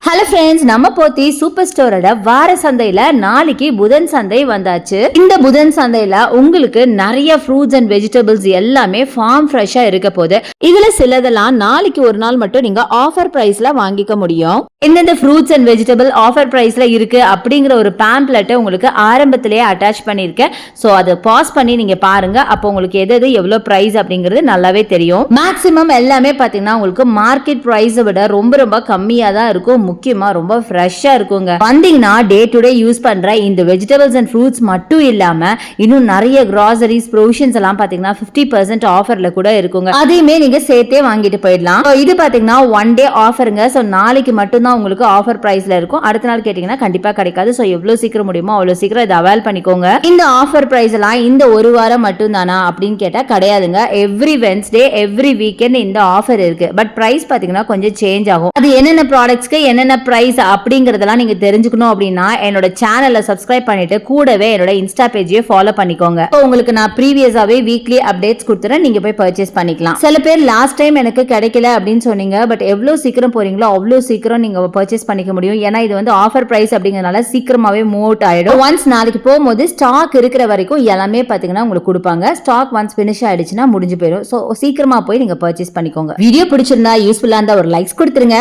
Hello friends, நம்ம போத்தி super ஸ்டோரோட வார சந்தையில நாளைக்கு புதன் சந்தை வந்தாச்சு. இந்த புதன் சந்தையில உங்களுக்கு நிறைய ஃப்ரூட்ஸ் அண்ட் வெஜிடபிள்ஸ் எல்லாமே ஃபார்ம் ஃப்ரெஷ்ஷா இருக்க போது. இதுல சிலதெல்லாம் நாளைக்கு ஒரு நாள் மட்டும் நீங்க ஆஃபர் பிரைஸ்ல வாங்கிக்க முடியும். எந்தெந்த ஃப்ரூட்ஸ் அண்ட் வெஜிடபிள் ஆஃபர் பிரைஸ்ல இருக்கு அப்படிங்கிற ஒரு பேம்ப்லெட்டை உங்களுக்கு ஆரம்பத்திலேயே அட்டாச் பண்ணிருக்கேன். ஸோ அதை பாஸ் பண்ணி நீங்க பாருங்க. அப்போ உங்களுக்கு எது எவ்வளவு பிரைஸ் அப்படிங்கிறது நல்லாவே தெரியும். மேக்சிமம் எல்லாமே பாத்தீங்கன்னா உங்களுக்கு மார்க்கெட் பிரைஸை விட ரொம்ப ரொம்ப கம்மியா தான் இருக்கும். முக்கியமா ரொம்ப ஃப்ரெஷ்ஷா இருக்குங்க. வந்தீங்கன்னா டே டு டே யூஸ் பண்ற இந்த வெஜிடபிள்ஸ் அண்ட் ஃப்ரூட்ஸ் மட்டும் இல்லாம இன்னும் நிறைய கிராசரிஸ் ப்ரொவிஷன்ஸ் எல்லாம் பாத்தீங்கன்னா 50% ஆஃபர்ல கூட இருக்குங்க. அதையுமே நீங்க சேர்த்தே வாங்கிட்டு போயிடலாம். இது பாத்தீங்கன்னா ஒன் டே ஆஃபருங்க. ஸோ நாளைக்கு மட்டும் தான் உங்களுக்கு ஆஃபர் பிரைஸ்ல இருக்கும். அடுத்த நாள் கேட்டீங்கன்னா கண்டிப்பா கிடைக்காது. ஸோ எவ்வளவு சீக்கிரம் முடியுமோ அவ்வளவு சீக்கிரம் இதை அவைல் பண்ணிக்கோங்க. இந்த ஆஃபர் பிரைஸ் எல்லாம் இந்த ஒரு வாரம் மட்டும் தானா அப்படின்னு கேட்டா கிடையாதுங்க. எவ்ரி வென்ஸ்டே எவ்ரி வீக்கெண்ட் இந்த ஆஃபர் இருக்கு. பட் பிரைஸ் பாத்தீங்கன்னா கொஞ்சம் சேஞ்ச் ஆகும். அது என்னென்ன ப்ராடக்ட்ஸ்க்கு என்னென்ன பிரைஸ் அப்படிங்கறதெல்லாம் நீங்க தெரிஞ்சுக்கணும் அப்படின்னா என்னோட சேனலை சப்ஸ்கிரைப் பண்ணிட்டு கூடவே என்னோட இன்ஸ்டா பேஜையே ஃபாலோ பண்ணிக்கோங்க. உங்களுக்கு நான் ப்ரீவியஸாவே வீக்லி அப்டேட்ஸ் கொடுத்துறேன். நீங்க போய் பர்ச்சேஸ் பண்ணிக்கலாம். சில பேர் லாஸ்ட் டைம் எனக்கு கிடைக்கல அப்படின்னு சொன்னீங்க. பட் எவ்வளவு சீக்கிரம் போறீங்களோ அவ்வளவு சீக்கிரம் நீங்க பர்ச்சேஸ் பண்ணிக்க முடியும். ஏன்னா இது வந்து ஆஃபர் பிரைஸ் அப்படிங்கறதுனால சீக்கிரமாவே மூவ் அவுட் ஆயிடும். ஒன்ஸ் நாளைக்கு போகும்போது ஸ்டாக் இருக்கிற வரைக்கும் எல்லாமே பாத்தீங்கன்னா உங்களுக்கு கொடுப்பாங்க. ஸ்டாக் ஒன்ஸ் பினிஷ் ஆயிடுச்சுன்னா முடிஞ்சு போயிடும். ஸோ சீக்கிரமா போய் நீங்க பர்ச்சேஸ் பண்ணிக்கோங்க. வீடியோ பிடிச்சிருந்தா யூஸ்ஃபுல்லா இருந்தா ஒரு லைக்ஸ் கொடுத்துருங்க.